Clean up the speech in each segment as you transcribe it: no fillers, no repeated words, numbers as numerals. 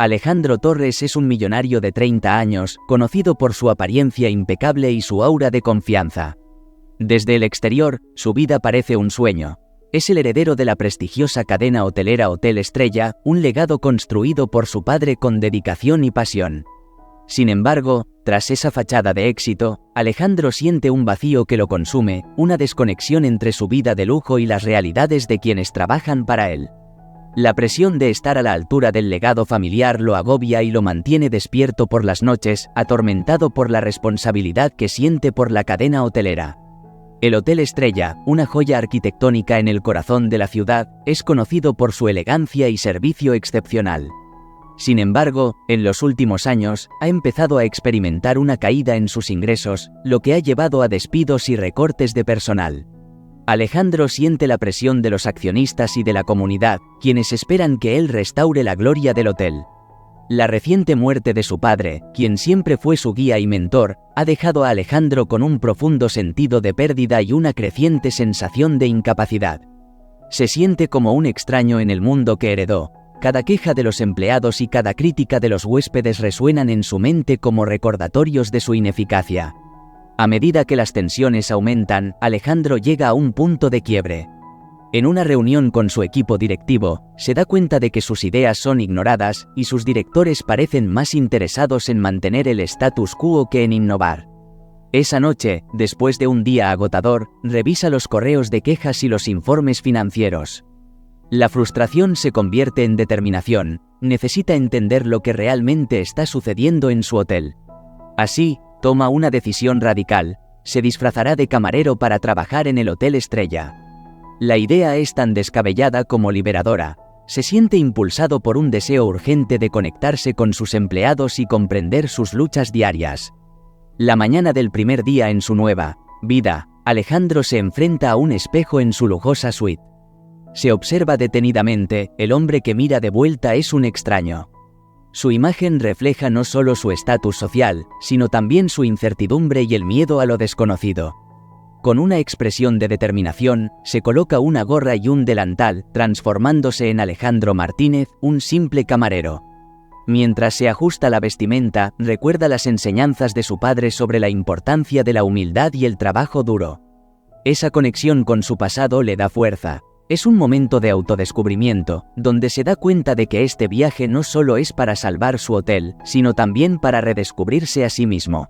Alejandro Torres es un millonario de 30 años, conocido por su apariencia impecable y su aura de confianza. Desde el exterior, su vida parece un sueño. Es el heredero de la prestigiosa cadena hotelera Hotel Estrella, un legado construido por su padre con dedicación y pasión. Sin embargo, tras esa fachada de éxito, Alejandro siente un vacío que lo consume, una desconexión entre su vida de lujo y las realidades de quienes trabajan para él. La presión de estar a la altura del legado familiar lo agobia y lo mantiene despierto por las noches, atormentado por la responsabilidad que siente por la cadena hotelera. El Hotel Estrella, una joya arquitectónica en el corazón de la ciudad, es conocido por su elegancia y servicio excepcional. Sin embargo, en los últimos años, ha empezado a experimentar una caída en sus ingresos, lo que ha llevado a despidos y recortes de personal. Alejandro siente la presión de los accionistas y de la comunidad, quienes esperan que él restaure la gloria del hotel. La reciente muerte de su padre, quien siempre fue su guía y mentor, ha dejado a Alejandro con un profundo sentido de pérdida y una creciente sensación de incapacidad. Se siente como un extraño en el mundo que heredó. Cada queja de los empleados y cada crítica de los huéspedes resuenan en su mente como recordatorios de su ineficacia. A medida que las tensiones aumentan, Alejandro llega a un punto de quiebre. En una reunión con su equipo directivo, se da cuenta de que sus ideas son ignoradas y sus directores parecen más interesados en mantener el status quo que en innovar. Esa noche, después de un día agotador, revisa los correos de quejas y los informes financieros. La frustración se convierte en determinación, necesita entender lo que realmente está sucediendo en su hotel. Así, toma una decisión radical: se disfrazará de camarero para trabajar en el Hotel Estrella. La idea es tan descabellada como liberadora. Se siente impulsado por un deseo urgente de conectarse con sus empleados y comprender sus luchas diarias. La mañana del primer día en su nueva vida, Alejandro se enfrenta a un espejo en su lujosa suite. Se observa detenidamente, el hombre que mira de vuelta es un extraño. Su imagen refleja no solo su estatus social, sino también su incertidumbre y el miedo a lo desconocido. Con una expresión de determinación, se coloca una gorra y un delantal, transformándose en Alejandro Martínez, un simple camarero. Mientras se ajusta la vestimenta, recuerda las enseñanzas de su padre sobre la importancia de la humildad y el trabajo duro. Esa conexión con su pasado le da fuerza. Es un momento de autodescubrimiento, donde se da cuenta de que este viaje no solo es para salvar su hotel, sino también para redescubrirse a sí mismo.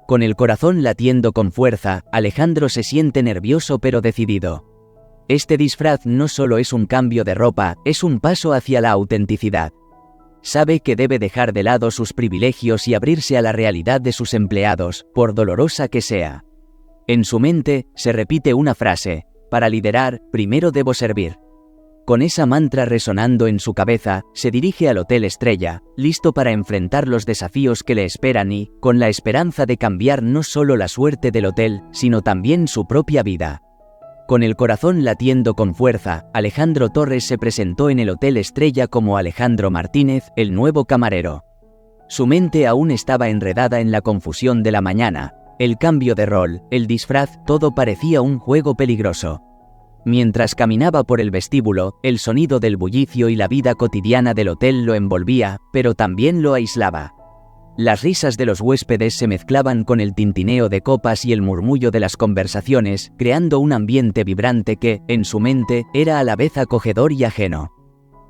Con el corazón latiendo con fuerza, Alejandro se siente nervioso pero decidido. Este disfraz no solo es un cambio de ropa, es un paso hacia la autenticidad. Sabe que debe dejar de lado sus privilegios y abrirse a la realidad de sus empleados, por dolorosa que sea. En su mente, se repite una frase: para liderar, primero debo servir. Con esa mantra resonando en su cabeza, se dirige al Hotel Estrella, listo para enfrentar los desafíos que le esperan y, con la esperanza de cambiar no solo la suerte del hotel, sino también su propia vida. Con el corazón latiendo con fuerza, Alejandro Torres se presentó en el Hotel Estrella como Alejandro Martínez, el nuevo camarero. Su mente aún estaba enredada en la confusión de la mañana. El cambio de rol, el disfraz, todo parecía un juego peligroso. Mientras caminaba por el vestíbulo, el sonido del bullicio y la vida cotidiana del hotel lo envolvía, pero también lo aislaba. Las risas de los huéspedes se mezclaban con el tintineo de copas y el murmullo de las conversaciones, creando un ambiente vibrante que, en su mente, era a la vez acogedor y ajeno.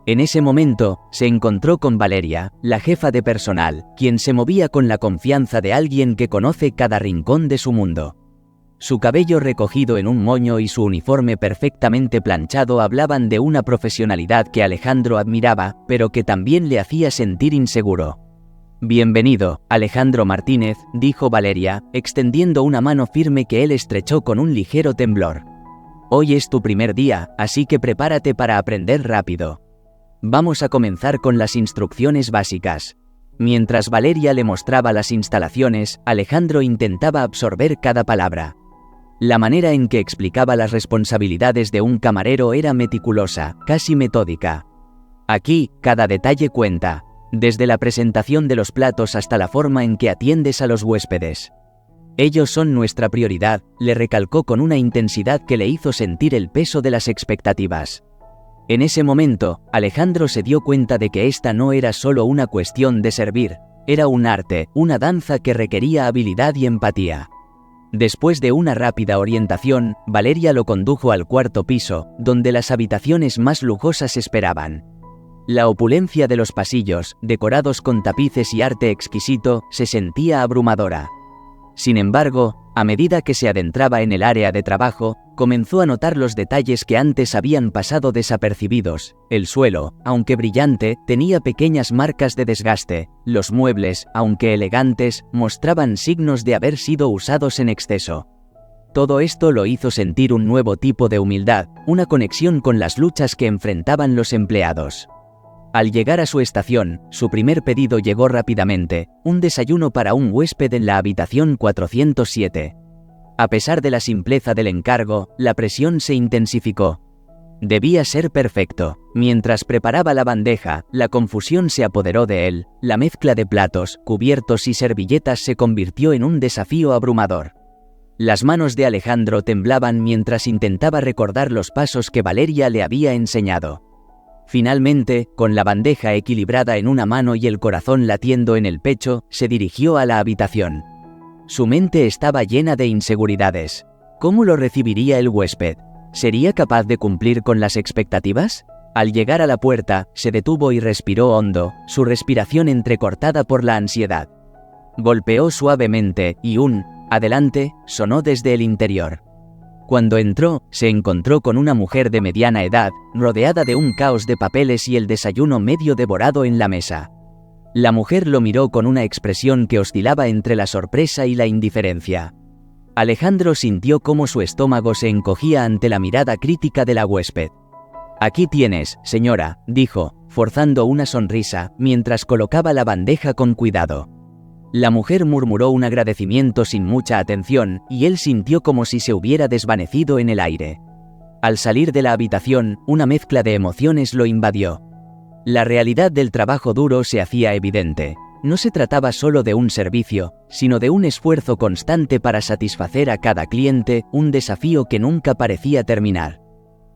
En ese momento, se encontró con Valeria, la jefa de personal, quien se movía con la confianza de alguien que conoce cada rincón de su mundo. Su cabello recogido en un moño y su uniforme perfectamente planchado hablaban de una profesionalidad que Alejandro admiraba, pero que también le hacía sentir inseguro. «Bienvenido, Alejandro Martínez», dijo Valeria, extendiendo una mano firme que él estrechó con un ligero temblor. «Hoy es tu primer día, así que prepárate para aprender rápido. Vamos a comenzar con las instrucciones básicas». Mientras Valeria le mostraba las instalaciones, Alejandro intentaba absorber cada palabra. La manera en que explicaba las responsabilidades de un camarero era meticulosa, casi metódica. Aquí, cada detalle cuenta, desde la presentación de los platos hasta la forma en que atiendes a los huéspedes. Ellos son nuestra prioridad, le recalcó con una intensidad que le hizo sentir el peso de las expectativas. En ese momento, Alejandro se dio cuenta de que esta no era solo una cuestión de servir, era un arte, una danza que requería habilidad y empatía. Después de una rápida orientación, Valeria lo condujo al cuarto piso, donde las habitaciones más lujosas esperaban. La opulencia de los pasillos, decorados con tapices y arte exquisito, se sentía abrumadora. Sin embargo, a medida que se adentraba en el área de trabajo, comenzó a notar los detalles que antes habían pasado desapercibidos. El suelo, aunque brillante, tenía pequeñas marcas de desgaste. Los muebles, aunque elegantes, mostraban signos de haber sido usados en exceso. Todo esto lo hizo sentir un nuevo tipo de humildad, una conexión con las luchas que enfrentaban los empleados. Al llegar a su estación, su primer pedido llegó rápidamente, un desayuno para un huésped en la habitación 407. A pesar de la simpleza del encargo, la presión se intensificó. Debía ser perfecto. Mientras preparaba la bandeja, la confusión se apoderó de él. La mezcla de platos, cubiertos y servilletas se convirtió en un desafío abrumador. Las manos de Alejandro temblaban mientras intentaba recordar los pasos que Valeria le había enseñado. Finalmente, con la bandeja equilibrada en una mano y el corazón latiendo en el pecho, se dirigió a la habitación. Su mente estaba llena de inseguridades. ¿Cómo lo recibiría el huésped? ¿Sería capaz de cumplir con las expectativas? Al llegar a la puerta, se detuvo y respiró hondo, su respiración entrecortada por la ansiedad. Golpeó suavemente y un «adelante» sonó desde el interior. Cuando entró, se encontró con una mujer de mediana edad, rodeada de un caos de papeles y el desayuno medio devorado en la mesa. La mujer lo miró con una expresión que oscilaba entre la sorpresa y la indiferencia. Alejandro sintió cómo su estómago se encogía ante la mirada crítica de la huésped. «Aquí tienes, señora», dijo, forzando una sonrisa, mientras colocaba la bandeja con cuidado. La mujer murmuró un agradecimiento sin mucha atención, y él sintió como si se hubiera desvanecido en el aire. Al salir de la habitación, una mezcla de emociones lo invadió. La realidad del trabajo duro se hacía evidente. No se trataba solo de un servicio, sino de un esfuerzo constante para satisfacer a cada cliente, un desafío que nunca parecía terminar.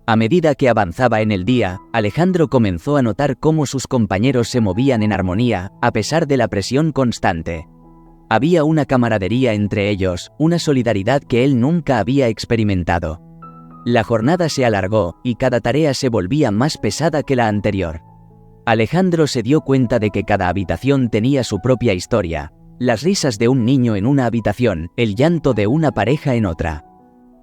A medida que avanzaba en el día, Alejandro comenzó a notar cómo sus compañeros se movían en armonía, a pesar de la presión constante. Había una camaradería entre ellos, una solidaridad que él nunca había experimentado. La jornada se alargó, y cada tarea se volvía más pesada que la anterior. Alejandro se dio cuenta de que cada habitación tenía su propia historia. Las risas de un niño en una habitación, el llanto de una pareja en otra.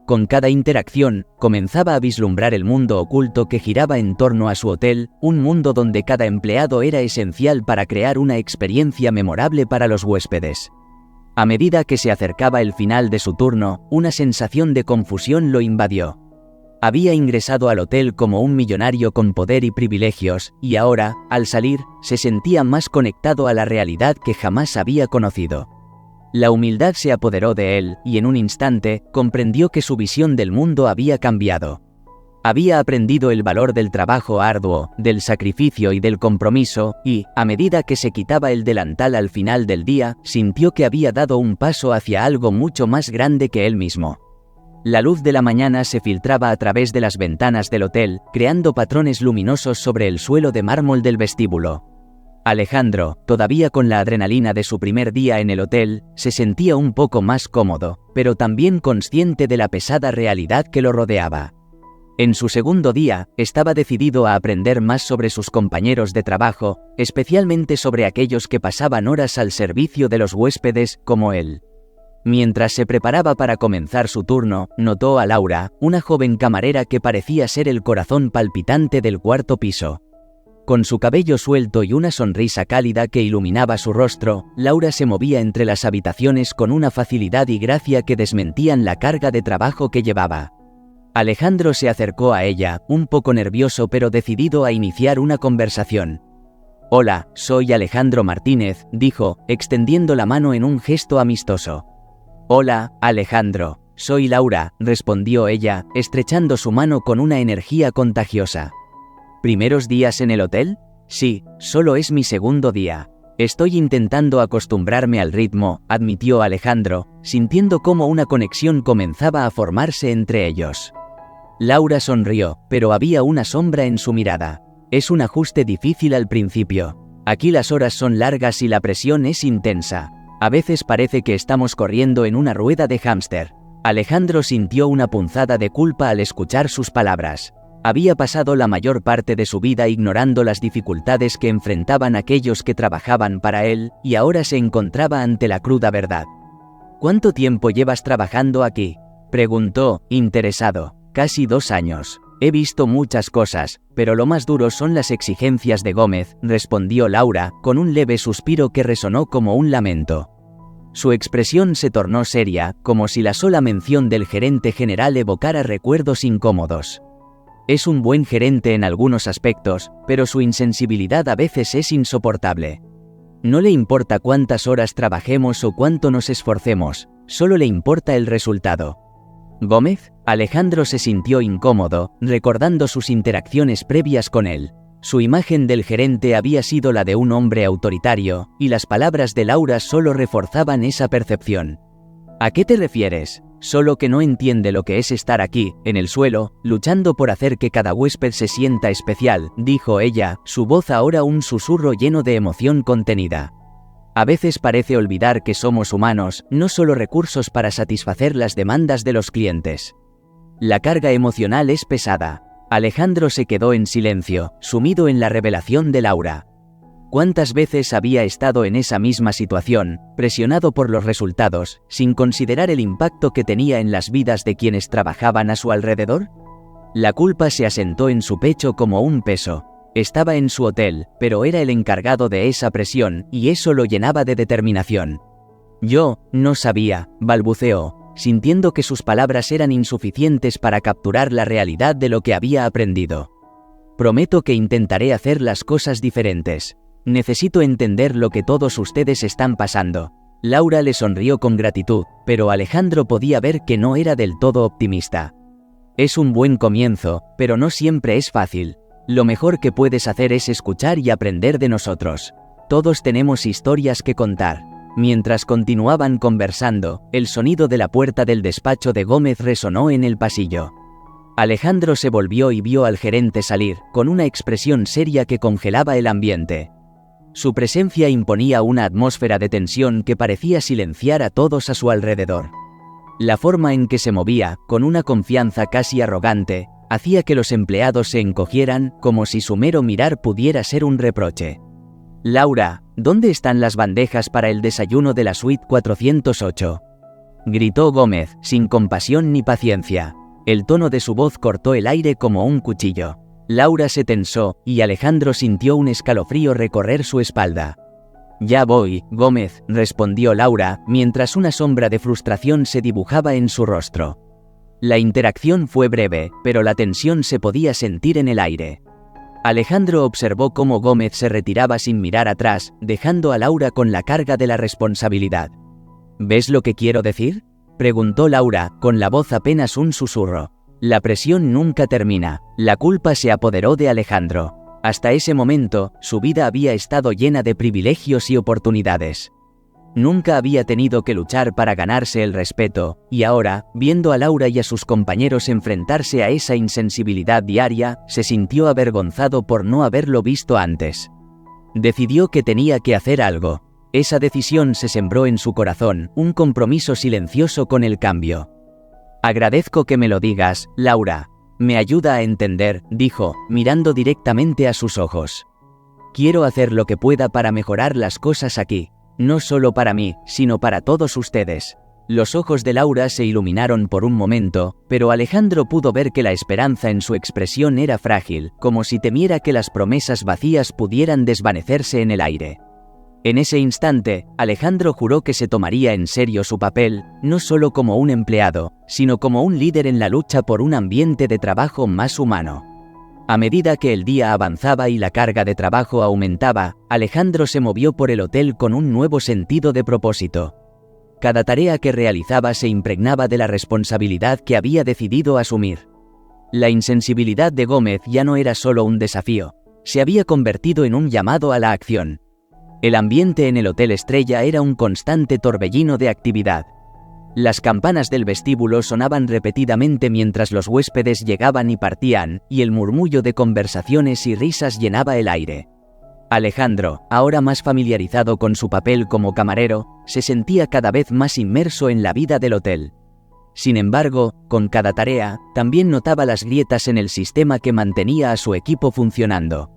Con cada interacción, comenzaba a vislumbrar el mundo oculto que giraba en torno a su hotel, un mundo donde cada empleado era esencial para crear una experiencia memorable para los huéspedes. A medida que se acercaba el final de su turno, una sensación de confusión lo invadió. Había ingresado al hotel como un millonario con poder y privilegios, y ahora, al salir, se sentía más conectado a la realidad que jamás había conocido. La humildad se apoderó de él, y en un instante, comprendió que su visión del mundo había cambiado. Había aprendido el valor del trabajo arduo, del sacrificio y del compromiso, y, a medida que se quitaba el delantal al final del día, sintió que había dado un paso hacia algo mucho más grande que él mismo. La luz de la mañana se filtraba a través de las ventanas del hotel, creando patrones luminosos sobre el suelo de mármol del vestíbulo. Alejandro, todavía con la adrenalina de su primer día en el hotel, se sentía un poco más cómodo, pero también consciente de la pesada realidad que lo rodeaba. En su segundo día, estaba decidido a aprender más sobre sus compañeros de trabajo, especialmente sobre aquellos que pasaban horas al servicio de los huéspedes, como él. Mientras se preparaba para comenzar su turno, notó a Laura, una joven camarera que parecía ser el corazón palpitante del cuarto piso. Con su cabello suelto y una sonrisa cálida que iluminaba su rostro, Laura se movía entre las habitaciones con una facilidad y gracia que desmentían la carga de trabajo que llevaba. Alejandro se acercó a ella, un poco nervioso pero decidido a iniciar una conversación. «Hola, soy Alejandro Martínez», dijo, extendiendo la mano en un gesto amistoso. «Hola, Alejandro, soy Laura», respondió ella, estrechando su mano con una energía contagiosa. ¿Primeros días en el hotel? Sí, solo es mi segundo día. Estoy intentando acostumbrarme al ritmo, admitió Alejandro, sintiendo cómo una conexión comenzaba a formarse entre ellos. Laura sonrió, pero había una sombra en su mirada. Es un ajuste difícil al principio. Aquí las horas son largas y la presión es intensa. A veces parece que estamos corriendo en una rueda de hámster. Alejandro sintió una punzada de culpa al escuchar sus palabras. Había pasado la mayor parte de su vida ignorando las dificultades que enfrentaban aquellos que trabajaban para él, y ahora se encontraba ante la cruda verdad. ¿Cuánto tiempo llevas trabajando aquí?, preguntó, interesado. Casi 2 años. He visto muchas cosas, pero lo más duro son las exigencias de Gómez, respondió Laura, con un leve suspiro que resonó como un lamento. Su expresión se tornó seria, como si la sola mención del gerente general evocara recuerdos incómodos. Es un buen gerente en algunos aspectos, pero su insensibilidad a veces es insoportable. No le importa cuántas horas trabajemos o cuánto nos esforcemos, solo le importa el resultado. ¿Gómez? Alejandro se sintió incómodo, recordando sus interacciones previas con él. Su imagen del gerente había sido la de un hombre autoritario, y las palabras de Laura solo reforzaban esa percepción. ¿A qué te refieres? Solo que no entiende lo que es estar aquí, en el suelo, luchando por hacer que cada huésped se sienta especial, dijo ella, su voz ahora un susurro lleno de emoción contenida. A veces parece olvidar que somos humanos, no solo recursos para satisfacer las demandas de los clientes. La carga emocional es pesada. Alejandro se quedó en silencio, sumido en la revelación de Laura. ¿Cuántas veces había estado en esa misma situación, presionado por los resultados, sin considerar el impacto que tenía en las vidas de quienes trabajaban a su alrededor? La culpa se asentó en su pecho como un peso. Estaba en su hotel, pero era el encargado de esa presión, y eso lo llenaba de determinación. Yo no sabía, balbuceó, sintiendo que sus palabras eran insuficientes para capturar la realidad de lo que había aprendido. Prometo que intentaré hacer las cosas diferentes. Necesito entender lo que todos ustedes están pasando. Laura le sonrió con gratitud, pero Alejandro podía ver que no era del todo optimista. Es un buen comienzo, pero no siempre es fácil. Lo mejor que puedes hacer es escuchar y aprender de nosotros. Todos tenemos historias que contar. Mientras continuaban conversando, el sonido de la puerta del despacho de Gómez resonó en el pasillo. Alejandro se volvió y vio al gerente salir, con una expresión seria que congelaba el ambiente. Su presencia imponía una atmósfera de tensión que parecía silenciar a todos a su alrededor. La forma en que se movía, con una confianza casi arrogante, hacía que los empleados se encogieran, como si su mero mirar pudiera ser un reproche. «Laura, ¿dónde están las bandejas para el desayuno de la suite 408?» gritó Gómez, sin compasión ni paciencia. El tono de su voz cortó el aire como un cuchillo. Laura se tensó, y Alejandro sintió un escalofrío recorrer su espalda. «Ya voy, Gómez», respondió Laura, mientras una sombra de frustración se dibujaba en su rostro. La interacción fue breve, pero la tensión se podía sentir en el aire. Alejandro observó cómo Gómez se retiraba sin mirar atrás, dejando a Laura con la carga de la responsabilidad. «¿Ves lo que quiero decir?», preguntó Laura, con la voz apenas un susurro. La presión nunca termina. La culpa se apoderó de Alejandro. Hasta ese momento, su vida había estado llena de privilegios y oportunidades. Nunca había tenido que luchar para ganarse el respeto, y ahora, viendo a Laura y a sus compañeros enfrentarse a esa insensibilidad diaria, se sintió avergonzado por no haberlo visto antes. Decidió que tenía que hacer algo. Esa decisión se sembró en su corazón, un compromiso silencioso con el cambio. «Agradezco que me lo digas, Laura. Me ayuda a entender», dijo, mirando directamente a sus ojos. «Quiero hacer lo que pueda para mejorar las cosas aquí. No solo para mí, sino para todos ustedes». Los ojos de Laura se iluminaron por un momento, pero Alejandro pudo ver que la esperanza en su expresión era frágil, como si temiera que las promesas vacías pudieran desvanecerse en el aire. En ese instante, Alejandro juró que se tomaría en serio su papel, no solo como un empleado, sino como un líder en la lucha por un ambiente de trabajo más humano. A medida que el día avanzaba y la carga de trabajo aumentaba, Alejandro se movió por el hotel con un nuevo sentido de propósito. Cada tarea que realizaba se impregnaba de la responsabilidad que había decidido asumir. La insensibilidad de Gómez ya no era solo un desafío, se había convertido en un llamado a la acción. El ambiente en el Hotel Estrella era un constante torbellino de actividad. Las campanas del vestíbulo sonaban repetidamente mientras los huéspedes llegaban y partían, y el murmullo de conversaciones y risas llenaba el aire. Alejandro, ahora más familiarizado con su papel como camarero, se sentía cada vez más inmerso en la vida del hotel. Sin embargo, con cada tarea, también notaba las grietas en el sistema que mantenía a su equipo funcionando.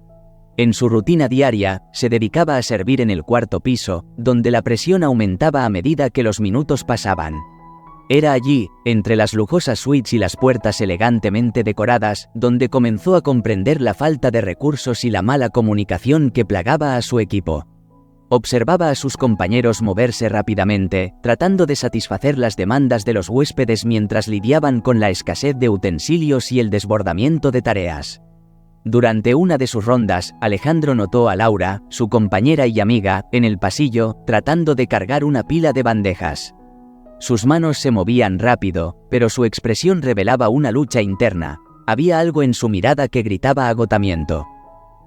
En su rutina diaria, se dedicaba a servir en el cuarto piso, donde la presión aumentaba a medida que los minutos pasaban. Era allí, entre las lujosas suites y las puertas elegantemente decoradas, donde comenzó a comprender la falta de recursos y la mala comunicación que plagaba a su equipo. Observaba a sus compañeros moverse rápidamente, tratando de satisfacer las demandas de los huéspedes mientras lidiaban con la escasez de utensilios y el desbordamiento de tareas. Durante una de sus rondas, Alejandro notó a Laura, su compañera y amiga, en el pasillo, tratando de cargar una pila de bandejas. Sus manos se movían rápido, pero su expresión revelaba una lucha interna. Había algo en su mirada que gritaba agotamiento.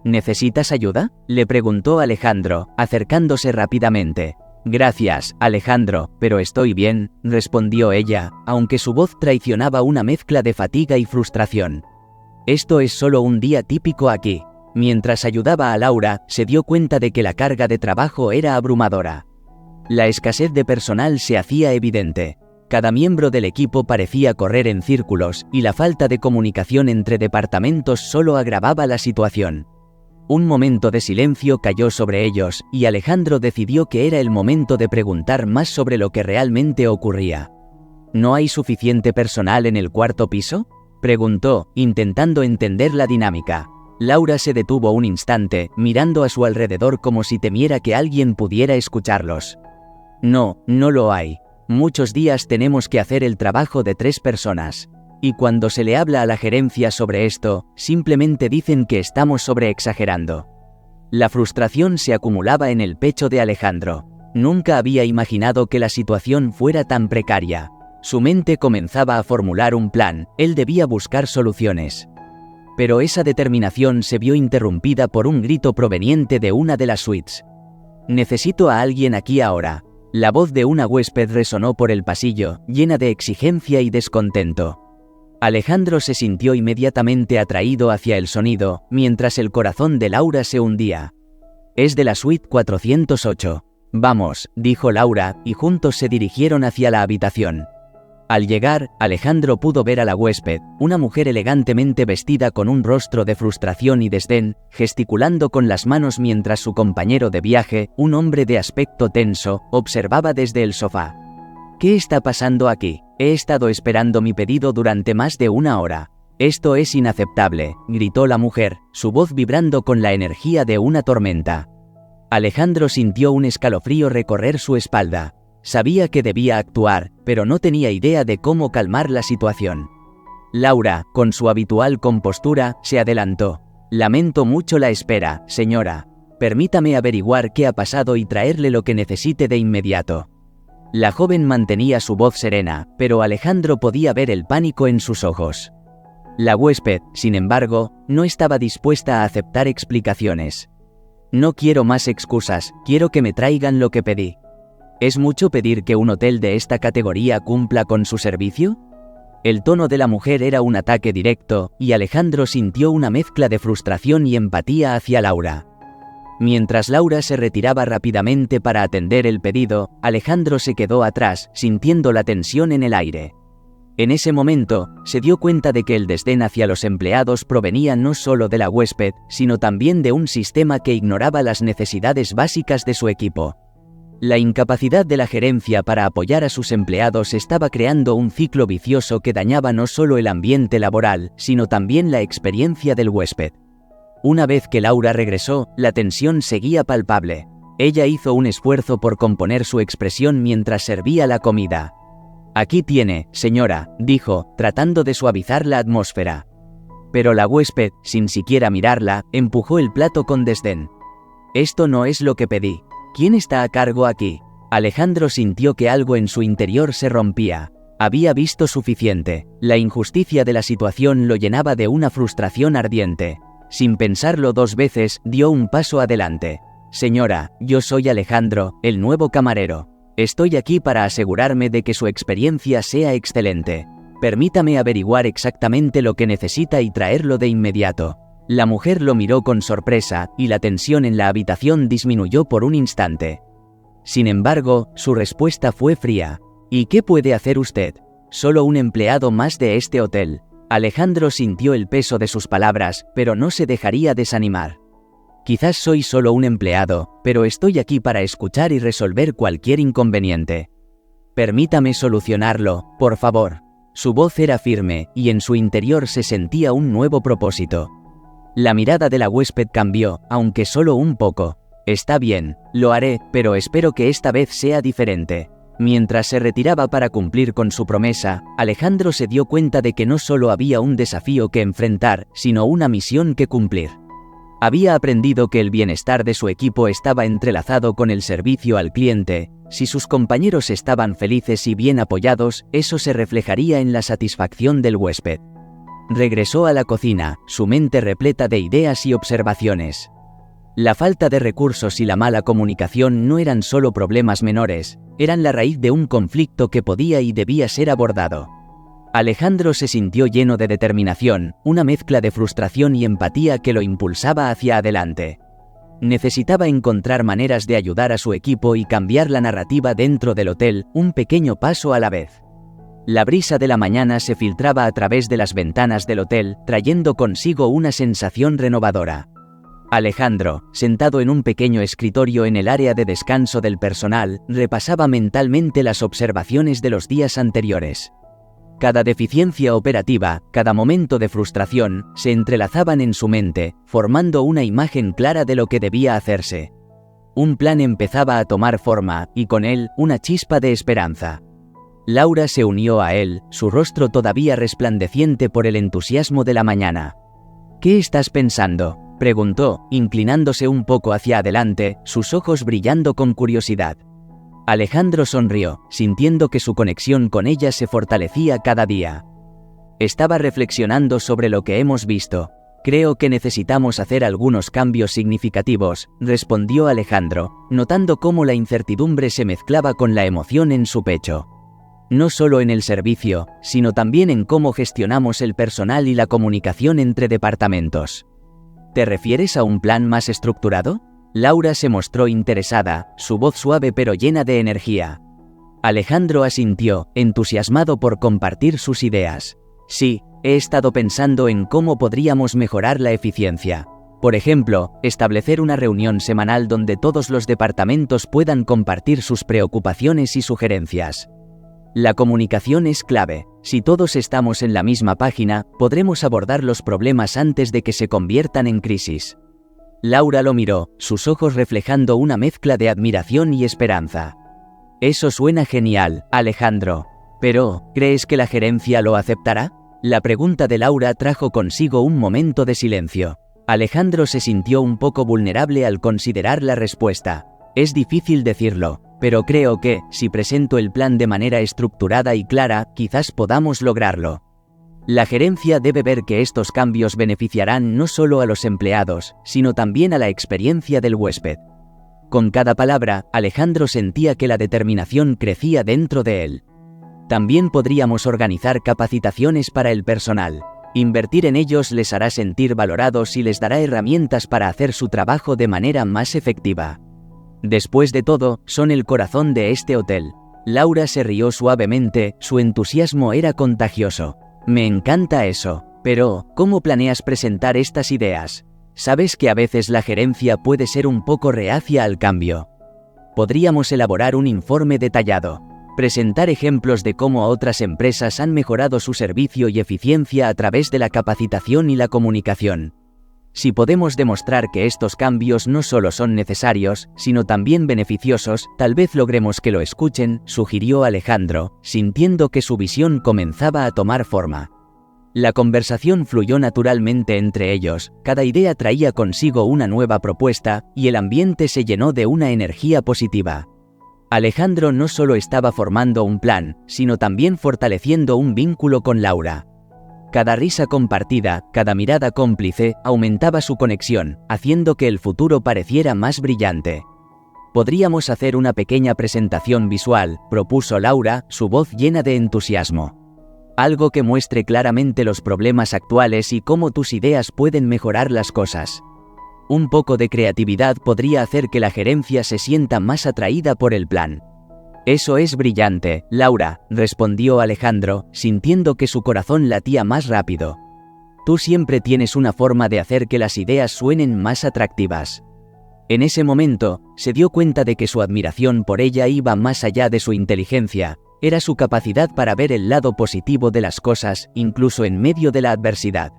¿Necesitas ayuda?, le preguntó Alejandro, acercándose rápidamente. Gracias, Alejandro, pero estoy bien, respondió ella, aunque su voz traicionaba una mezcla de fatiga y frustración. Esto es solo un día típico aquí. Mientras ayudaba a Laura, se dio cuenta de que la carga de trabajo era abrumadora. La escasez de personal se hacía evidente. Cada miembro del equipo parecía correr en círculos, y la falta de comunicación entre departamentos solo agravaba la situación. Un momento de silencio cayó sobre ellos, y Alejandro decidió que era el momento de preguntar más sobre lo que realmente ocurría. ¿No hay suficiente personal en el cuarto piso?, preguntó, intentando entender la dinámica. Laura se detuvo un instante, mirando a su alrededor como si temiera que alguien pudiera escucharlos. No, no lo hay. Muchos días tenemos que hacer el trabajo de 3 personas. Y cuando se le habla a la gerencia sobre esto, simplemente dicen que estamos sobreexagerando. La frustración se acumulaba en el pecho de Alejandro. Nunca había imaginado que la situación fuera tan precaria. Su mente comenzaba a formular un plan, él debía buscar soluciones. Pero esa determinación se vio interrumpida por un grito proveniente de una de las suites. «Necesito a alguien aquí ahora». La voz de una huésped resonó por el pasillo, llena de exigencia y descontento. Alejandro se sintió inmediatamente atraído hacia el sonido, mientras el corazón de Laura se hundía. «Es de la suite 408. Vamos», dijo Laura, y juntos se dirigieron hacia la habitación. Al llegar, Alejandro pudo ver a la huésped, una mujer elegantemente vestida con un rostro de frustración y desdén, gesticulando con las manos mientras su compañero de viaje, un hombre de aspecto tenso, observaba desde el sofá. «¿Qué está pasando aquí? He estado esperando mi pedido durante más de 1 hora. Esto es inaceptable», gritó la mujer, su voz vibrando con la energía de una tormenta. Alejandro sintió un escalofrío recorrer su espalda. Sabía que debía actuar, pero no tenía idea de cómo calmar la situación. Laura, con su habitual compostura, se adelantó. «Lamento mucho la espera, señora. Permítame averiguar qué ha pasado y traerle lo que necesite de inmediato». La joven mantenía su voz serena, pero Alejandro podía ver el pánico en sus ojos. La huésped, sin embargo, no estaba dispuesta a aceptar explicaciones. «No quiero más excusas, quiero que me traigan lo que pedí». ¿Es mucho pedir que un hotel de esta categoría cumpla con su servicio? El tono de la mujer era un ataque directo, y Alejandro sintió una mezcla de frustración y empatía hacia Laura. Mientras Laura se retiraba rápidamente para atender el pedido, Alejandro se quedó atrás, sintiendo la tensión en el aire. En ese momento, se dio cuenta de que el desdén hacia los empleados provenía no solo de la huésped, sino también de un sistema que ignoraba las necesidades básicas de su equipo. La incapacidad de la gerencia para apoyar a sus empleados estaba creando un ciclo vicioso que dañaba no solo el ambiente laboral, sino también la experiencia del huésped. Una vez que Laura regresó, la tensión seguía palpable. Ella hizo un esfuerzo por componer su expresión mientras servía la comida. «Aquí tiene, señora», dijo, tratando de suavizar la atmósfera. Pero la huésped, sin siquiera mirarla, empujó el plato con desdén. «Esto no es lo que pedí. ¿Quién está a cargo aquí?». Alejandro sintió que algo en su interior se rompía. Había visto suficiente. La injusticia de la situación lo llenaba de una frustración ardiente. Sin pensarlo 2 veces, dio un paso adelante. «Señora, yo soy Alejandro, el nuevo camarero. Estoy aquí para asegurarme de que su experiencia sea excelente. Permítame averiguar exactamente lo que necesita y traerlo de inmediato. La mujer lo miró con sorpresa, y la tensión en la habitación disminuyó por un instante. Sin embargo, su respuesta fue fría. ¿Y qué puede hacer usted? Solo un empleado más de este hotel. Alejandro sintió el peso de sus palabras, pero no se dejaría desanimar. Quizás soy solo un empleado, pero estoy aquí para escuchar y resolver cualquier inconveniente. Permítame solucionarlo, por favor. Su voz era firme, y en su interior se sentía un nuevo propósito. La mirada de la huésped cambió, aunque solo un poco. Está bien, lo haré, pero espero que esta vez sea diferente. Mientras se retiraba para cumplir con su promesa, Alejandro se dio cuenta de que no solo había un desafío que enfrentar, sino una misión que cumplir. Había aprendido que el bienestar de su equipo estaba entrelazado con el servicio al cliente. Si sus compañeros estaban felices y bien apoyados, eso se reflejaría en la satisfacción del huésped. Regresó a la cocina, su mente repleta de ideas y observaciones. La falta de recursos y la mala comunicación no eran solo problemas menores, eran la raíz de un conflicto que podía y debía ser abordado. Alejandro se sintió lleno de determinación, una mezcla de frustración y empatía que lo impulsaba hacia adelante. Necesitaba encontrar maneras de ayudar a su equipo y cambiar la narrativa dentro del hotel, un pequeño paso a la vez. La brisa de la mañana se filtraba a través de las ventanas del hotel, trayendo consigo una sensación renovadora. Alejandro, sentado en un pequeño escritorio en el área de descanso del personal, repasaba mentalmente las observaciones de los días anteriores. Cada deficiencia operativa, cada momento de frustración, se entrelazaban en su mente, formando una imagen clara de lo que debía hacerse. Un plan empezaba a tomar forma, y con él, una chispa de esperanza. Laura se unió a él, su rostro todavía resplandeciente por el entusiasmo de la mañana. ¿Qué estás pensando?, preguntó, inclinándose un poco hacia adelante, sus ojos brillando con curiosidad. Alejandro sonrió, sintiendo que su conexión con ella se fortalecía cada día. Estaba reflexionando sobre lo que hemos visto. Creo que necesitamos hacer algunos cambios significativos, respondió Alejandro, notando cómo la incertidumbre se mezclaba con la emoción en su pecho. No solo en el servicio, sino también en cómo gestionamos el personal y la comunicación entre departamentos. ¿Te refieres a un plan más estructurado? Laura se mostró interesada, su voz suave pero llena de energía. Alejandro asintió, entusiasmado por compartir sus ideas. Sí, he estado pensando en cómo podríamos mejorar la eficiencia. Por ejemplo, establecer una reunión semanal donde todos los departamentos puedan compartir sus preocupaciones y sugerencias. La comunicación es clave. Si todos estamos en la misma página, podremos abordar los problemas antes de que se conviertan en crisis. Laura lo miró, sus ojos reflejando una mezcla de admiración y esperanza. Eso suena genial, Alejandro. Pero, ¿crees que la gerencia lo aceptará? La pregunta de Laura trajo consigo un momento de silencio. Alejandro se sintió un poco vulnerable al considerar la respuesta. Es difícil decirlo, pero creo que, si presento el plan de manera estructurada y clara, quizás podamos lograrlo. La gerencia debe ver que estos cambios beneficiarán no solo a los empleados, sino también a la experiencia del huésped. Con cada palabra, Alejandro sentía que la determinación crecía dentro de él. También podríamos organizar capacitaciones para el personal. Invertir en ellos les hará sentir valorados y les dará herramientas para hacer su trabajo de manera más efectiva. Después de todo, son el corazón de este hotel. Laura se rió suavemente, su entusiasmo era contagioso. Me encanta eso, pero, ¿cómo planeas presentar estas ideas? Sabes que a veces la gerencia puede ser un poco reacia al cambio. Podríamos elaborar un informe detallado. Presentar ejemplos de cómo otras empresas han mejorado su servicio y eficiencia a través de la capacitación y la comunicación. Si podemos demostrar que estos cambios no solo son necesarios, sino también beneficiosos, tal vez logremos que lo escuchen, sugirió Alejandro, sintiendo que su visión comenzaba a tomar forma. La conversación fluyó naturalmente entre ellos, cada idea traía consigo una nueva propuesta, y el ambiente se llenó de una energía positiva. Alejandro no solo estaba formando un plan, sino también fortaleciendo un vínculo con Laura. Cada risa compartida, cada mirada cómplice, aumentaba su conexión, haciendo que el futuro pareciera más brillante. Podríamos hacer una pequeña presentación visual, propuso Laura, su voz llena de entusiasmo. Algo que muestre claramente los problemas actuales y cómo tus ideas pueden mejorar las cosas. Un poco de creatividad podría hacer que la gerencia se sienta más atraída por el plan. Eso es brillante, Laura, respondió Alejandro, sintiendo que su corazón latía más rápido. Tú siempre tienes una forma de hacer que las ideas suenen más atractivas. En ese momento, se dio cuenta de que su admiración por ella iba más allá de su inteligencia, era su capacidad para ver el lado positivo de las cosas, incluso en medio de la adversidad.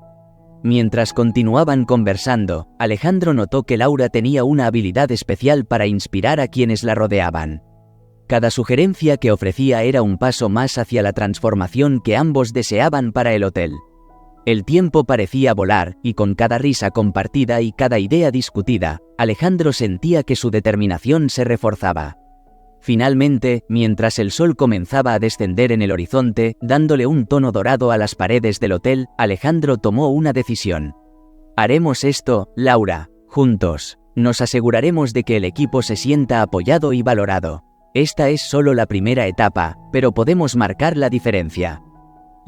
Mientras continuaban conversando, Alejandro notó que Laura tenía una habilidad especial para inspirar a quienes la rodeaban. Cada sugerencia que ofrecía era un paso más hacia la transformación que ambos deseaban para el hotel. El tiempo parecía volar, y con cada risa compartida y cada idea discutida, Alejandro sentía que su determinación se reforzaba. Finalmente, mientras el sol comenzaba a descender en el horizonte, dándole un tono dorado a las paredes del hotel, Alejandro tomó una decisión. Haremos esto, Laura, juntos. Nos aseguraremos de que el equipo se sienta apoyado y valorado. Esta es solo la primera etapa, pero podemos marcar la diferencia.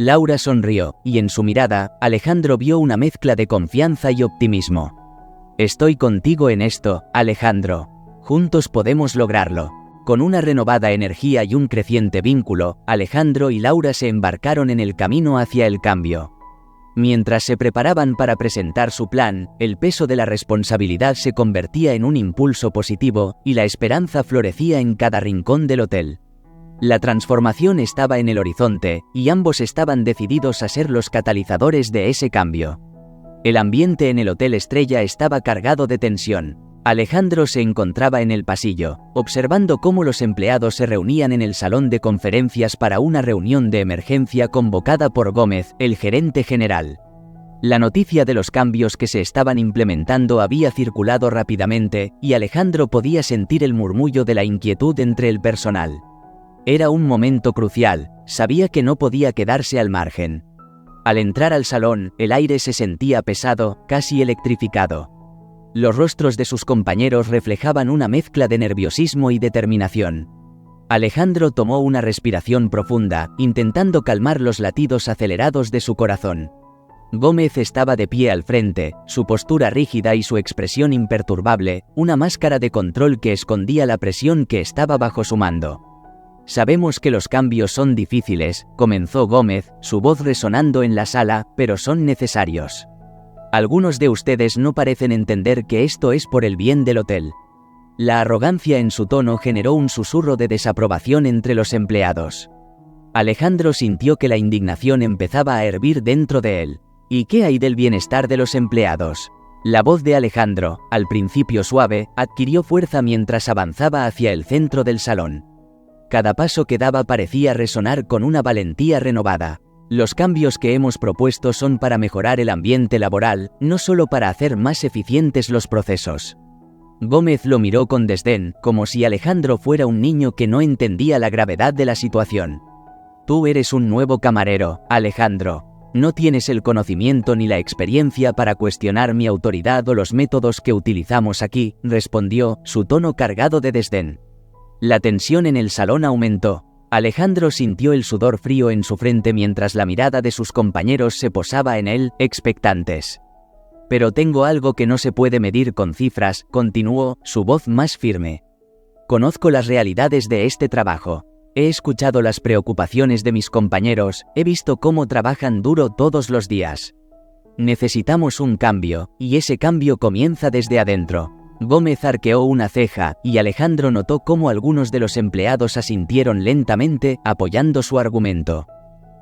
Laura sonrió, y en su mirada, Alejandro vio una mezcla de confianza y optimismo. Estoy contigo en esto, Alejandro. Juntos podemos lograrlo. Con una renovada energía y un creciente vínculo, Alejandro y Laura se embarcaron en el camino hacia el cambio. Mientras se preparaban para presentar su plan, el peso de la responsabilidad se convertía en un impulso positivo, y la esperanza florecía en cada rincón del hotel. La transformación estaba en el horizonte, y ambos estaban decididos a ser los catalizadores de ese cambio. El ambiente en el Hotel Estrella estaba cargado de tensión. Alejandro se encontraba en el pasillo, observando cómo los empleados se reunían en el salón de conferencias para una reunión de emergencia convocada por Gómez, el gerente general. La noticia de los cambios que se estaban implementando había circulado rápidamente, y Alejandro podía sentir el murmullo de la inquietud entre el personal. Era un momento crucial, sabía que no podía quedarse al margen. Al entrar al salón, el aire se sentía pesado, casi electrificado. Los rostros de sus compañeros reflejaban una mezcla de nerviosismo y determinación. Alejandro tomó una respiración profunda, intentando calmar los latidos acelerados de su corazón. Gómez estaba de pie al frente, su postura rígida y su expresión imperturbable, una máscara de control que escondía la presión que estaba bajo su mando. Sabemos que los cambios son difíciles, comenzó Gómez, su voz resonando en la sala, pero son necesarios. Algunos de ustedes no parecen entender que esto es por el bien del hotel. La arrogancia en su tono generó un susurro de desaprobación entre los empleados. Alejandro sintió que la indignación empezaba a hervir dentro de él. ¿Y qué hay del bienestar de los empleados? La voz de Alejandro, al principio suave, adquirió fuerza mientras avanzaba hacia el centro del salón. Cada paso que daba parecía resonar con una valentía renovada. Los cambios que hemos propuesto son para mejorar el ambiente laboral, no solo para hacer más eficientes los procesos. Gómez lo miró con desdén, como si Alejandro fuera un niño que no entendía la gravedad de la situación. Tú eres un nuevo camarero, Alejandro. No tienes el conocimiento ni la experiencia para cuestionar mi autoridad o los métodos que utilizamos aquí, respondió, su tono cargado de desdén. La tensión en el salón aumentó. Alejandro sintió el sudor frío en su frente mientras la mirada de sus compañeros se posaba en él, expectantes. Pero tengo algo que no se puede medir con cifras, continuó, su voz más firme. Conozco las realidades de este trabajo. He escuchado las preocupaciones de mis compañeros, he visto cómo trabajan duro todos los días. Necesitamos un cambio, y ese cambio comienza desde adentro. Gómez arqueó una ceja, y Alejandro notó cómo algunos de los empleados asintieron lentamente, apoyando su argumento.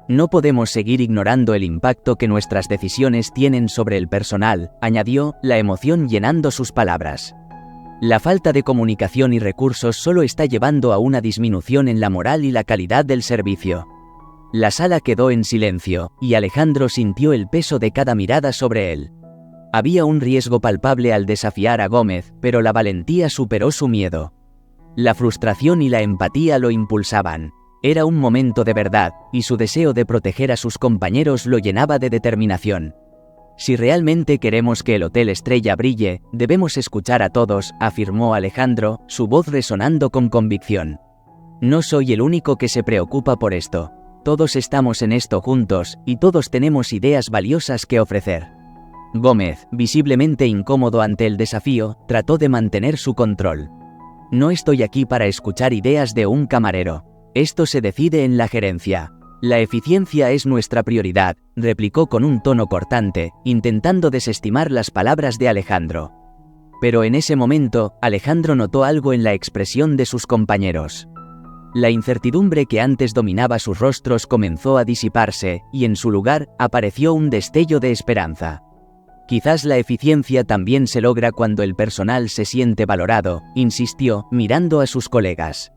No podemos seguir ignorando el impacto que nuestras decisiones tienen sobre el personal, añadió, la emoción llenando sus palabras. La falta de comunicación y recursos solo está llevando a una disminución en la moral y la calidad del servicio. La sala quedó en silencio, y Alejandro sintió el peso de cada mirada sobre él. Había un riesgo palpable al desafiar a Gómez, pero la valentía superó su miedo. La frustración y la empatía lo impulsaban. Era un momento de verdad, y su deseo de proteger a sus compañeros lo llenaba de determinación. Si realmente queremos que el Hotel Estrella brille, debemos escuchar a todos, afirmó Alejandro, su voz resonando con convicción. No soy el único que se preocupa por esto. Todos estamos en esto juntos, y todos tenemos ideas valiosas que ofrecer. Gómez, visiblemente incómodo ante el desafío, trató de mantener su control. No estoy aquí para escuchar ideas de un camarero. Esto se decide en la gerencia. La eficiencia es nuestra prioridad, replicó con un tono cortante, intentando desestimar las palabras de Alejandro. Pero en ese momento, Alejandro notó algo en la expresión de sus compañeros. La incertidumbre que antes dominaba sus rostros comenzó a disiparse, y en su lugar, apareció un destello de esperanza. Quizás la eficiencia también se logra cuando el personal se siente valorado, insistió, mirando a sus colegas.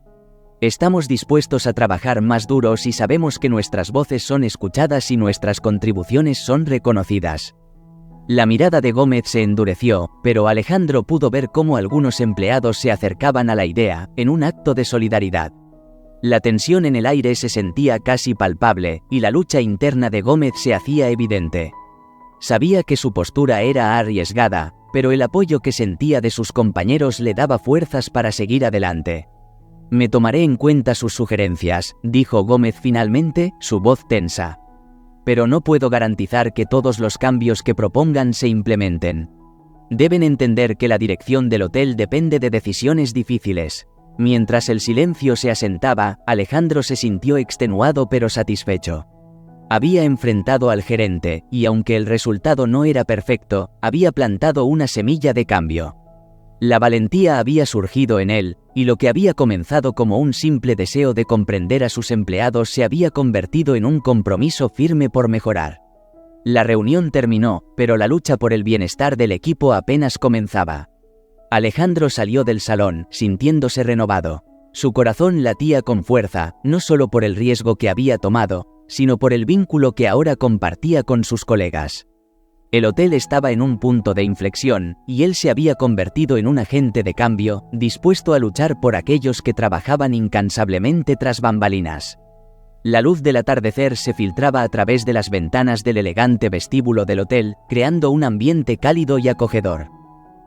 Estamos dispuestos a trabajar más duro si sabemos que nuestras voces son escuchadas y nuestras contribuciones son reconocidas. La mirada de Gómez se endureció, pero Alejandro pudo ver cómo algunos empleados se acercaban a la idea, en un acto de solidaridad. La tensión en el aire se sentía casi palpable, y la lucha interna de Gómez se hacía evidente. Sabía que su postura era arriesgada, pero el apoyo que sentía de sus compañeros le daba fuerzas para seguir adelante. Me tomaré en cuenta sus sugerencias, dijo Gómez finalmente, su voz tensa. Pero no puedo garantizar que todos los cambios que propongan se implementen. Deben entender que la dirección del hotel depende de decisiones difíciles. Mientras el silencio se asentaba, Alejandro se sintió extenuado pero satisfecho. Había enfrentado al gerente, y aunque el resultado no era perfecto, había plantado una semilla de cambio. La valentía había surgido en él, y lo que había comenzado como un simple deseo de comprender a sus empleados se había convertido en un compromiso firme por mejorar. La reunión terminó, pero la lucha por el bienestar del equipo apenas comenzaba. Alejandro salió del salón, sintiéndose renovado. Su corazón latía con fuerza, no solo por el riesgo que había tomado, sino por el vínculo que ahora compartía con sus colegas. El hotel estaba en un punto de inflexión, y él se había convertido en un agente de cambio, dispuesto a luchar por aquellos que trabajaban incansablemente tras bambalinas. La luz del atardecer se filtraba a través de las ventanas del elegante vestíbulo del hotel, creando un ambiente cálido y acogedor.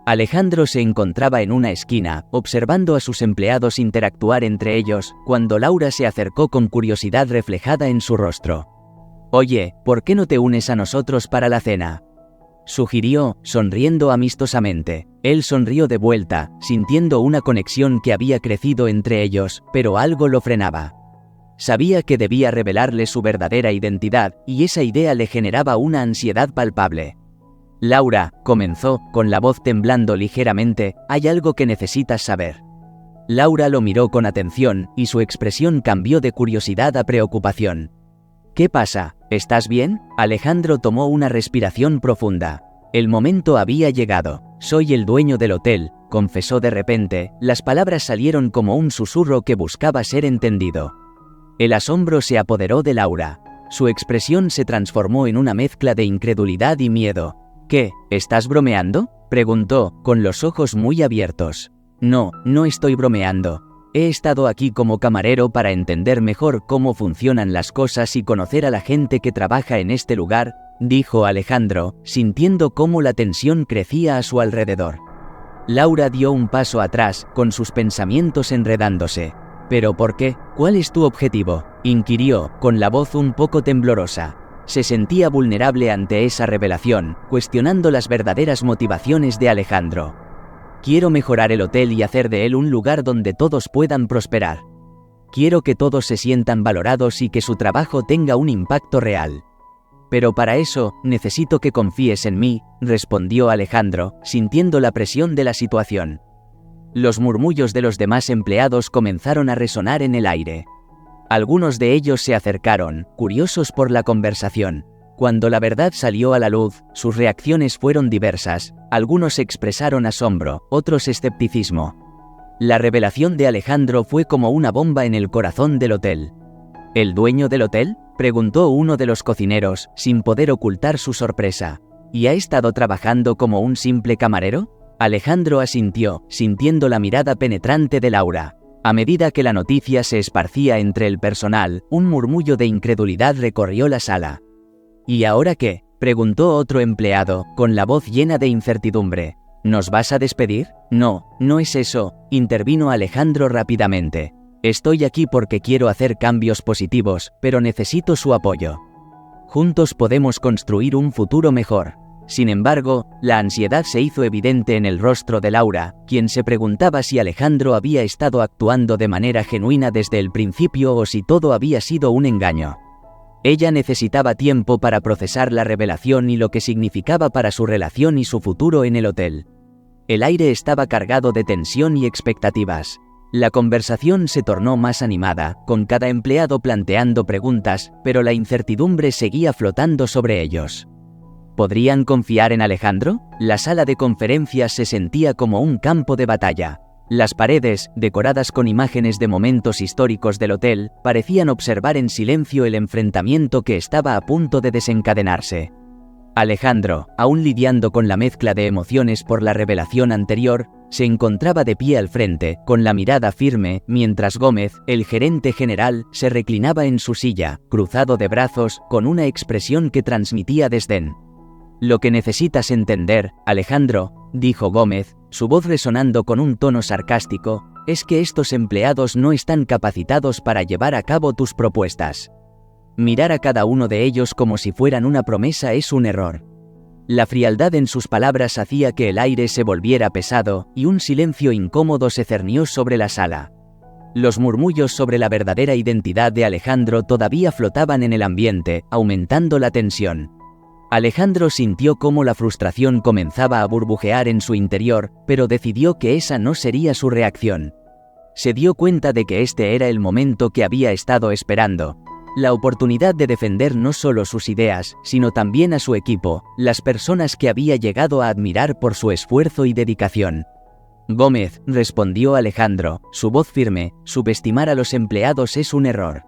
Alejandro se encontraba en una esquina, observando a sus empleados interactuar entre ellos, cuando Laura se acercó con curiosidad reflejada en su rostro. «Oye, ¿por qué no te unes a nosotros para la cena?», sugirió, sonriendo amistosamente. Él sonrió de vuelta, sintiendo una conexión que había crecido entre ellos, pero algo lo frenaba. Sabía que debía revelarle su verdadera identidad, y esa idea le generaba una ansiedad palpable. «Laura», comenzó, con la voz temblando ligeramente, «hay algo que necesitas saber». Laura lo miró con atención, y su expresión cambió de curiosidad a preocupación. «¿Qué pasa? ¿Estás bien?». Alejandro tomó una respiración profunda. El momento había llegado. «Soy el dueño del hotel», confesó de repente, las palabras salieron como un susurro que buscaba ser entendido. El asombro se apoderó de Laura. Su expresión se transformó en una mezcla de incredulidad y miedo. «¿Qué? ¿Estás bromeando?», preguntó, con los ojos muy abiertos. «No, no estoy bromeando. He estado aquí como camarero para entender mejor cómo funcionan las cosas y conocer a la gente que trabaja en este lugar», dijo Alejandro, sintiendo cómo la tensión crecía a su alrededor. Laura dio un paso atrás, con sus pensamientos enredándose. «¿Pero por qué? ¿Cuál es tu objetivo?», inquirió, con la voz un poco temblorosa. Se sentía vulnerable ante esa revelación, cuestionando las verdaderas motivaciones de Alejandro. «Quiero mejorar el hotel y hacer de él un lugar donde todos puedan prosperar. Quiero que todos se sientan valorados y que su trabajo tenga un impacto real. Pero para eso, necesito que confíes en mí», respondió Alejandro, sintiendo la presión de la situación. Los murmullos de los demás empleados comenzaron a resonar en el aire. Algunos de ellos se acercaron, curiosos por la conversación. Cuando la verdad salió a la luz, sus reacciones fueron diversas. Algunos expresaron asombro, otros escepticismo. La revelación de Alejandro fue como una bomba en el corazón del hotel. «¿El dueño del hotel?», preguntó uno de los cocineros, sin poder ocultar su sorpresa. «¿Y ha estado trabajando como un simple camarero?». Alejandro asintió, sintiendo la mirada penetrante de Laura. A medida que la noticia se esparcía entre el personal, un murmullo de incredulidad recorrió la sala. «¿Y ahora qué?», Preguntó otro empleado, con la voz llena de incertidumbre. ¿Nos vas a despedir? No, no es eso, intervino Alejandro rápidamente. Estoy aquí porque quiero hacer cambios positivos, pero necesito su apoyo. Juntos podemos construir un futuro mejor. Sin embargo, la ansiedad se hizo evidente en el rostro de Laura, quien se preguntaba si Alejandro había estado actuando de manera genuina desde el principio o si todo había sido un engaño. Ella necesitaba tiempo para procesar la revelación y lo que significaba para su relación y su futuro en el hotel. El aire estaba cargado de tensión y expectativas. La conversación se tornó más animada, con cada empleado planteando preguntas, pero la incertidumbre seguía flotando sobre ellos. ¿Podrían confiar en Alejandro? La sala de conferencias se sentía como un campo de batalla. Las paredes, decoradas con imágenes de momentos históricos del hotel, parecían observar en silencio el enfrentamiento que estaba a punto de desencadenarse. Alejandro, aún lidiando con la mezcla de emociones por la revelación anterior, se encontraba de pie al frente, con la mirada firme, mientras Gómez, el gerente general, se reclinaba en su silla, cruzado de brazos, con una expresión que transmitía desdén. Lo que necesitas entender, Alejandro, dijo Gómez, su voz resonando con un tono sarcástico, es que estos empleados no están capacitados para llevar a cabo tus propuestas. Mirar a cada uno de ellos como si fueran una promesa es un error. La frialdad en sus palabras hacía que el aire se volviera pesado, y un silencio incómodo se cernió sobre la sala. Los murmullos sobre la verdadera identidad de Alejandro todavía flotaban en el ambiente, aumentando la tensión. Alejandro sintió cómo la frustración comenzaba a burbujear en su interior, pero decidió que esa no sería su reacción. Se dio cuenta de que este era el momento que había estado esperando. La oportunidad de defender no solo sus ideas, sino también a su equipo, las personas que había llegado a admirar por su esfuerzo y dedicación. Gómez, respondió Alejandro, su voz firme, subestimar a los empleados es un error.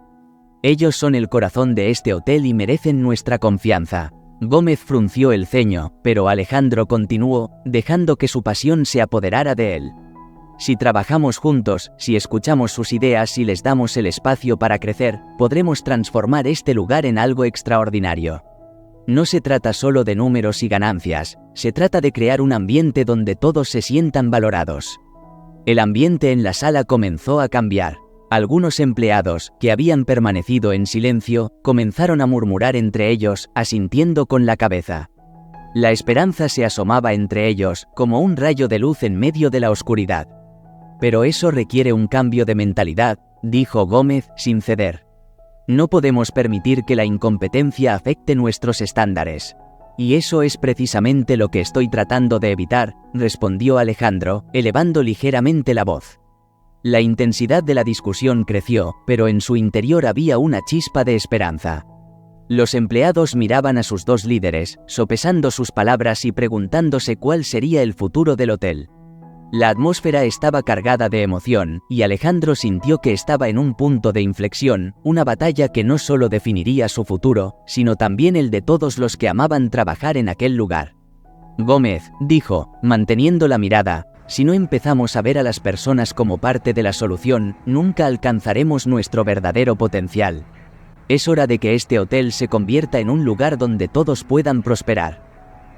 Ellos son el corazón de este hotel y merecen nuestra confianza. Gómez frunció el ceño, pero Alejandro continuó, dejando que su pasión se apoderara de él. Si trabajamos juntos, si escuchamos sus ideas y les damos el espacio para crecer, podremos transformar este lugar en algo extraordinario. No se trata solo de números y ganancias, se trata de crear un ambiente donde todos se sientan valorados. El ambiente en la sala comenzó a cambiar. Algunos empleados, que habían permanecido en silencio, comenzaron a murmurar entre ellos, asintiendo con la cabeza. La esperanza se asomaba entre ellos, como un rayo de luz en medio de la oscuridad. Pero eso requiere un cambio de mentalidad, dijo Gómez, sin ceder. No podemos permitir que la incompetencia afecte nuestros estándares. Y eso es precisamente lo que estoy tratando de evitar, respondió Alejandro, elevando ligeramente la voz. La intensidad de la discusión creció, pero en su interior había una chispa de esperanza. Los empleados miraban a sus dos líderes, sopesando sus palabras y preguntándose cuál sería el futuro del hotel. La atmósfera estaba cargada de emoción, y Alejandro sintió que estaba en un punto de inflexión, una batalla que no solo definiría su futuro, sino también el de todos los que amaban trabajar en aquel lugar. Gómez, dijo, manteniendo la mirada, si no empezamos a ver a las personas como parte de la solución, nunca alcanzaremos nuestro verdadero potencial. Es hora de que este hotel se convierta en un lugar donde todos puedan prosperar.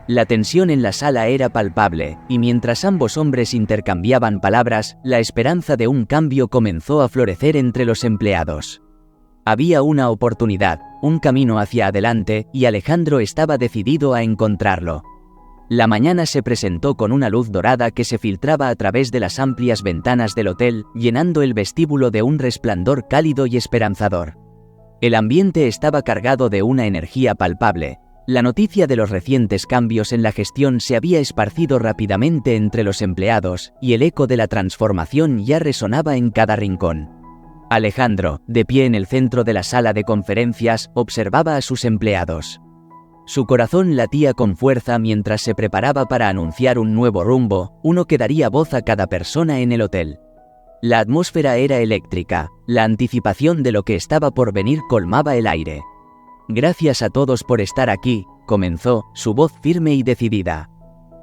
La tensión en la sala era palpable, y mientras ambos hombres intercambiaban palabras, la esperanza de un cambio comenzó a florecer entre los empleados. Había una oportunidad, un camino hacia adelante, y Alejandro estaba decidido a encontrarlo. La mañana se presentó con una luz dorada que se filtraba a través de las amplias ventanas del hotel, llenando el vestíbulo de un resplandor cálido y esperanzador. El ambiente estaba cargado de una energía palpable. La noticia de los recientes cambios en la gestión se había esparcido rápidamente entre los empleados, y el eco de la transformación ya resonaba en cada rincón. Alejandro, de pie en el centro de la sala de conferencias, observaba a sus empleados. Su corazón latía con fuerza mientras se preparaba para anunciar un nuevo rumbo, uno que daría voz a cada persona en el hotel. La atmósfera era eléctrica, la anticipación de lo que estaba por venir colmaba el aire. Gracias a todos por estar aquí, comenzó, su voz firme y decidida.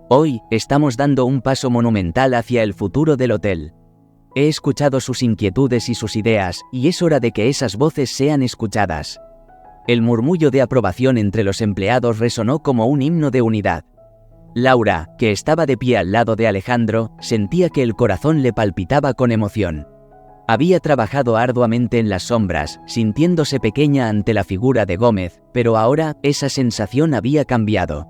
Hoy, estamos dando un paso monumental hacia el futuro del hotel. He escuchado sus inquietudes y sus ideas, y es hora de que esas voces sean escuchadas. El murmullo de aprobación entre los empleados resonó como un himno de unidad. Laura, que estaba de pie al lado de Alejandro, sentía que el corazón le palpitaba con emoción. Había trabajado arduamente en las sombras, sintiéndose pequeña ante la figura de Gómez, pero ahora esa sensación había cambiado.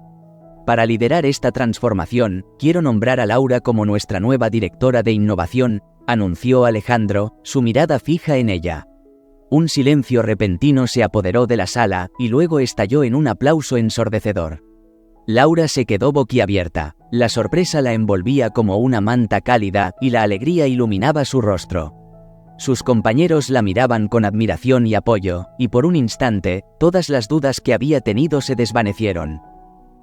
Para liderar esta transformación, quiero nombrar a Laura como nuestra nueva directora de innovación, anunció Alejandro, su mirada fija en ella. Un silencio repentino se apoderó de la sala y luego estalló en un aplauso ensordecedor. Laura se quedó boquiabierta, la sorpresa la envolvía como una manta cálida y la alegría iluminaba su rostro. Sus compañeros la miraban con admiración y apoyo, y por un instante, todas las dudas que había tenido se desvanecieron.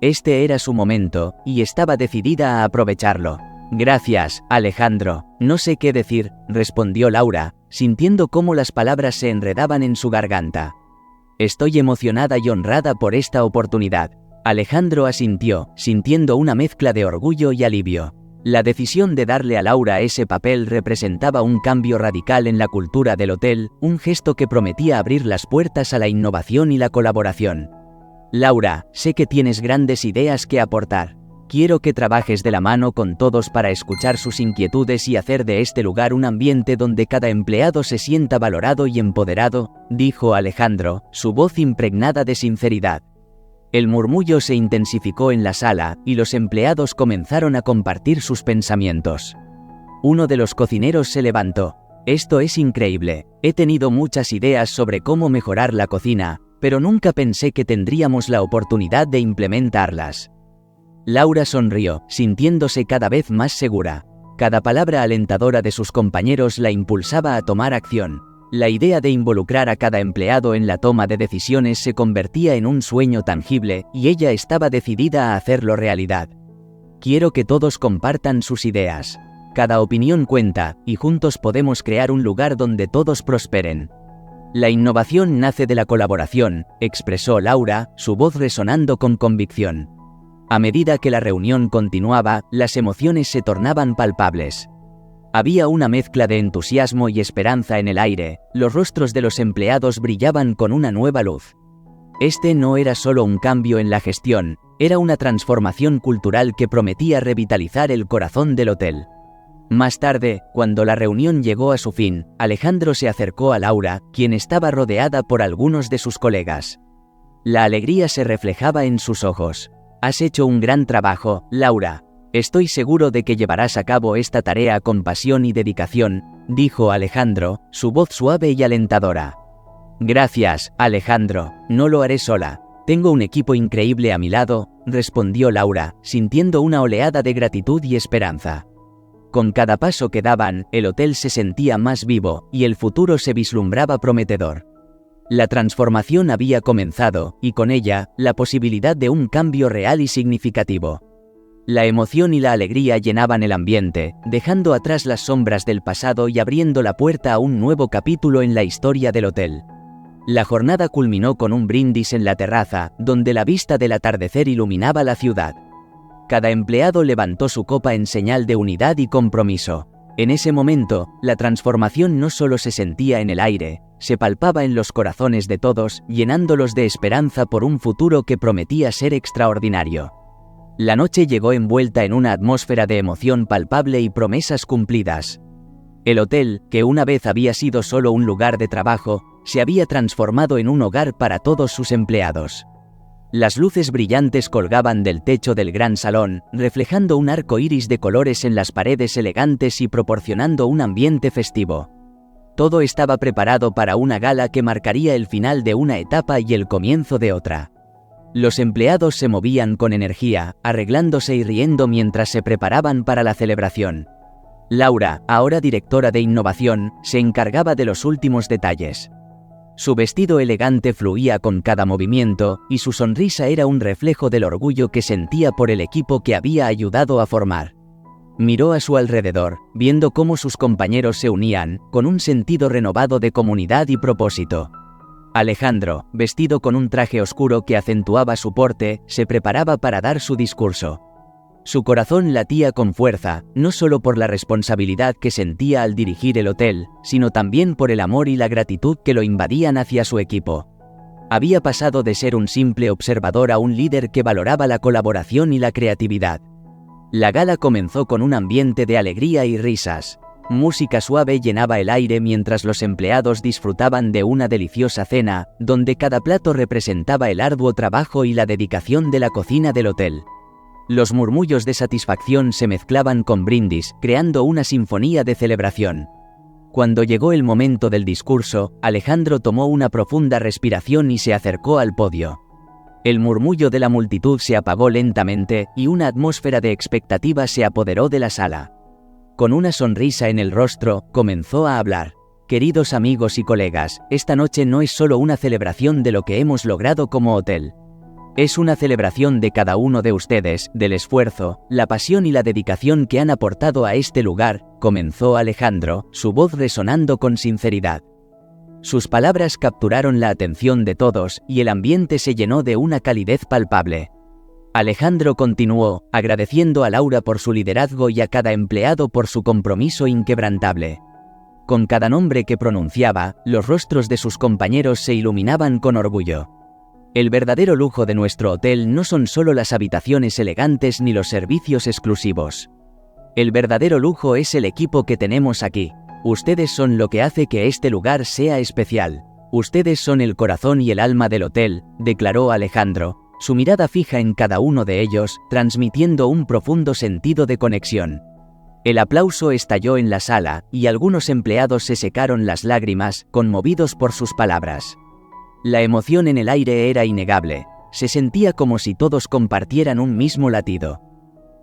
Este era su momento, y estaba decidida a aprovecharlo. Gracias, Alejandro, no sé qué decir, respondió Laura, sintiendo cómo las palabras se enredaban en su garganta. Estoy emocionada y honrada por esta oportunidad. Alejandro asintió, sintiendo una mezcla de orgullo y alivio. La decisión de darle a Laura ese papel representaba un cambio radical en la cultura del hotel, un gesto que prometía abrir las puertas a la innovación y la colaboración. Laura, sé que tienes grandes ideas que aportar. Quiero que trabajes de la mano con todos para escuchar sus inquietudes y hacer de este lugar un ambiente donde cada empleado se sienta valorado y empoderado, dijo Alejandro, su voz impregnada de sinceridad. El murmullo se intensificó en la sala y los empleados comenzaron a compartir sus pensamientos. Uno de los cocineros se levantó. Esto es increíble. He tenido muchas ideas sobre cómo mejorar la cocina, pero nunca pensé que tendríamos la oportunidad de implementarlas. Laura sonrió, sintiéndose cada vez más segura. Cada palabra alentadora de sus compañeros la impulsaba a tomar acción. La idea de involucrar a cada empleado en la toma de decisiones se convertía en un sueño tangible, y ella estaba decidida a hacerlo realidad. Quiero que todos compartan sus ideas. Cada opinión cuenta, y juntos podemos crear un lugar donde todos prosperen. La innovación nace de la colaboración, expresó Laura, su voz resonando con convicción. A medida que la reunión continuaba, las emociones se tornaban palpables. Había una mezcla de entusiasmo y esperanza en el aire, los rostros de los empleados brillaban con una nueva luz. Este no era solo un cambio en la gestión, era una transformación cultural que prometía revitalizar el corazón del hotel. Más tarde, cuando la reunión llegó a su fin, Alejandro se acercó a Laura, quien estaba rodeada por algunos de sus colegas. La alegría se reflejaba en sus ojos. Has hecho un gran trabajo, Laura. Estoy seguro de que llevarás a cabo esta tarea con pasión y dedicación, dijo Alejandro, su voz suave y alentadora. Gracias, Alejandro, no lo haré sola. Tengo un equipo increíble a mi lado, respondió Laura, sintiendo una oleada de gratitud y esperanza. Con cada paso que daban, el hotel se sentía más vivo, y el futuro se vislumbraba prometedor. La transformación había comenzado, y con ella, la posibilidad de un cambio real y significativo. La emoción y la alegría llenaban el ambiente, dejando atrás las sombras del pasado y abriendo la puerta a un nuevo capítulo en la historia del hotel. La jornada culminó con un brindis en la terraza, donde la vista del atardecer iluminaba la ciudad. Cada empleado levantó su copa en señal de unidad y compromiso. En ese momento, la transformación no solo se sentía en el aire, se palpaba en los corazones de todos, llenándolos de esperanza por un futuro que prometía ser extraordinario. La noche llegó envuelta en una atmósfera de emoción palpable y promesas cumplidas. El hotel, que una vez había sido solo un lugar de trabajo, se había transformado en un hogar para todos sus empleados. Las luces brillantes colgaban del techo del gran salón, reflejando un arco iris de colores en las paredes elegantes y proporcionando un ambiente festivo. Todo estaba preparado para una gala que marcaría el final de una etapa y el comienzo de otra. Los empleados se movían con energía, arreglándose y riendo mientras se preparaban para la celebración. Laura, ahora directora de innovación, se encargaba de los últimos detalles. Su vestido elegante fluía con cada movimiento, y su sonrisa era un reflejo del orgullo que sentía por el equipo que había ayudado a formar. Miró a su alrededor, viendo cómo sus compañeros se unían, con un sentido renovado de comunidad y propósito. Alejandro, vestido con un traje oscuro que acentuaba su porte, se preparaba para dar su discurso. Su corazón latía con fuerza, no solo por la responsabilidad que sentía al dirigir el hotel, sino también por el amor y la gratitud que lo invadían hacia su equipo. Había pasado de ser un simple observador a un líder que valoraba la colaboración y la creatividad. La gala comenzó con un ambiente de alegría y risas. Música suave llenaba el aire mientras los empleados disfrutaban de una deliciosa cena, donde cada plato representaba el arduo trabajo y la dedicación de la cocina del hotel. Los murmullos de satisfacción se mezclaban con brindis, creando una sinfonía de celebración. Cuando llegó el momento del discurso, Alejandro tomó una profunda respiración y se acercó al podio. El murmullo de la multitud se apagó lentamente y una atmósfera de expectativa se apoderó de la sala. Con una sonrisa en el rostro, comenzó a hablar. Queridos amigos y colegas, esta noche no es solo una celebración de lo que hemos logrado como hotel. Es una celebración de cada uno de ustedes, del esfuerzo, la pasión y la dedicación que han aportado a este lugar, comenzó Alejandro, su voz resonando con sinceridad. Sus palabras capturaron la atención de todos y el ambiente se llenó de una calidez palpable. Alejandro continuó, agradeciendo a Laura por su liderazgo y a cada empleado por su compromiso inquebrantable. Con cada nombre que pronunciaba, los rostros de sus compañeros se iluminaban con orgullo. El verdadero lujo de nuestro hotel no son solo las habitaciones elegantes ni los servicios exclusivos. El verdadero lujo es el equipo que tenemos aquí. Ustedes son lo que hace que este lugar sea especial. Ustedes son el corazón y el alma del hotel, declaró Alejandro, su mirada fija en cada uno de ellos, transmitiendo un profundo sentido de conexión. El aplauso estalló en la sala, y algunos empleados se secaron las lágrimas, conmovidos por sus palabras. La emoción en el aire era innegable, se sentía como si todos compartieran un mismo latido.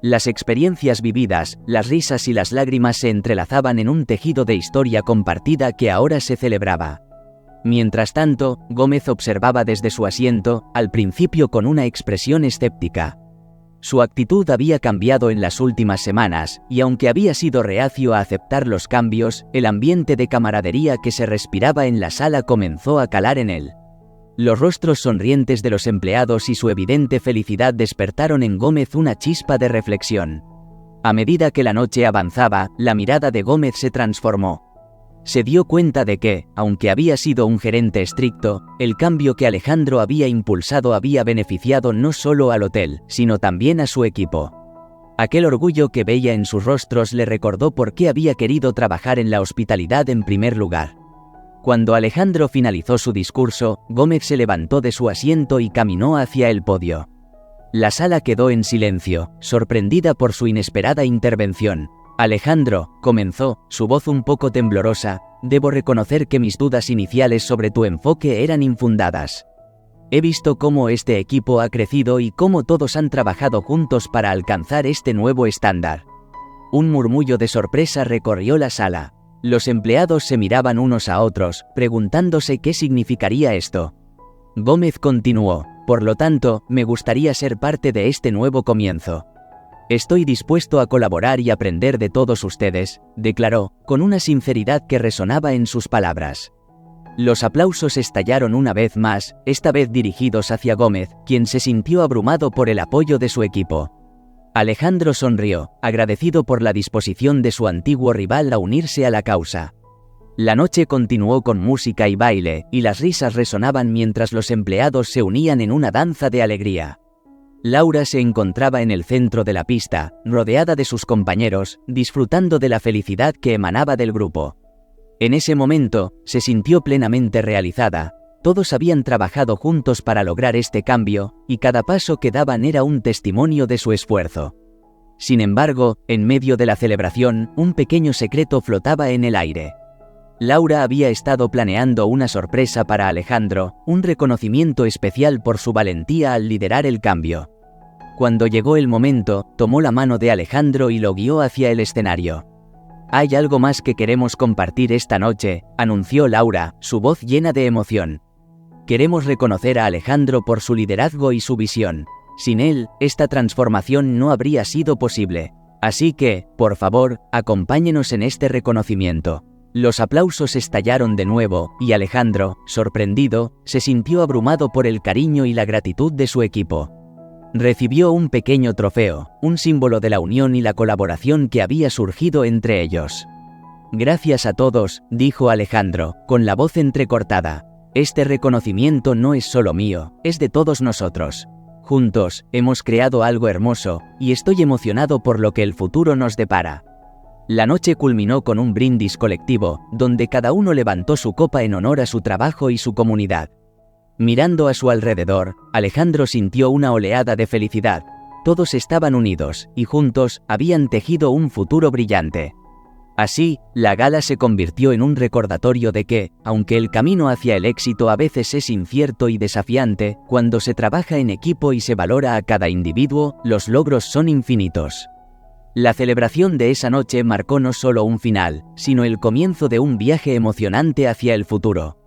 Las experiencias vividas, las risas y las lágrimas se entrelazaban en un tejido de historia compartida que ahora se celebraba. Mientras tanto, Gómez observaba desde su asiento, al principio con una expresión escéptica. Su actitud había cambiado en las últimas semanas, y aunque había sido reacio a aceptar los cambios, el ambiente de camaradería que se respiraba en la sala comenzó a calar en él. Los rostros sonrientes de los empleados y su evidente felicidad despertaron en Gómez una chispa de reflexión. A medida que la noche avanzaba, la mirada de Gómez se transformó. Se dio cuenta de que, aunque había sido un gerente estricto, el cambio que Alejandro había impulsado había beneficiado no solo al hotel, sino también a su equipo. Aquel orgullo que veía en sus rostros le recordó por qué había querido trabajar en la hospitalidad en primer lugar. Cuando Alejandro finalizó su discurso, Gómez se levantó de su asiento y caminó hacia el podio. La sala quedó en silencio, sorprendida por su inesperada intervención. Alejandro, comenzó, su voz un poco temblorosa, debo reconocer que mis dudas iniciales sobre tu enfoque eran infundadas. He visto cómo este equipo ha crecido y cómo todos han trabajado juntos para alcanzar este nuevo estándar. Un murmullo de sorpresa recorrió la sala. Los empleados se miraban unos a otros, preguntándose qué significaría esto. Gómez continuó, por lo tanto, me gustaría ser parte de este nuevo comienzo. Estoy dispuesto a colaborar y aprender de todos ustedes, declaró, con una sinceridad que resonaba en sus palabras. Los aplausos estallaron una vez más, esta vez dirigidos hacia Gómez, quien se sintió abrumado por el apoyo de su equipo. Alejandro sonrió, agradecido por la disposición de su antiguo rival a unirse a la causa. La noche continuó con música y baile, y las risas resonaban mientras los empleados se unían en una danza de alegría. Laura se encontraba en el centro de la pista, rodeada de sus compañeros, disfrutando de la felicidad que emanaba del grupo. En ese momento, se sintió plenamente realizada. Todos habían trabajado juntos para lograr este cambio, y cada paso que daban era un testimonio de su esfuerzo. Sin embargo, en medio de la celebración, un pequeño secreto flotaba en el aire. Laura había estado planeando una sorpresa para Alejandro, un reconocimiento especial por su valentía al liderar el cambio. Cuando llegó el momento, tomó la mano de Alejandro y lo guió hacia el escenario. Hay algo más que queremos compartir esta noche, anunció Laura, su voz llena de emoción. Queremos reconocer a Alejandro por su liderazgo y su visión. Sin él, esta transformación no habría sido posible. Así que, por favor, acompáñenos en este reconocimiento. Los aplausos estallaron de nuevo, y Alejandro, sorprendido, se sintió abrumado por el cariño y la gratitud de su equipo. Recibió un pequeño trofeo, un símbolo de la unión y la colaboración que había surgido entre ellos. Gracias a todos, dijo Alejandro, con la voz entrecortada. Este reconocimiento no es solo mío, es de todos nosotros. Juntos, hemos creado algo hermoso, y estoy emocionado por lo que el futuro nos depara. La noche culminó con un brindis colectivo, donde cada uno levantó su copa en honor a su trabajo y su comunidad. Mirando a su alrededor, Alejandro sintió una oleada de felicidad. Todos estaban unidos, y juntos, habían tejido un futuro brillante. Así, la gala se convirtió en un recordatorio de que, aunque el camino hacia el éxito a veces es incierto y desafiante, cuando se trabaja en equipo y se valora a cada individuo, los logros son infinitos. La celebración de esa noche marcó no solo un final, sino el comienzo de un viaje emocionante hacia el futuro.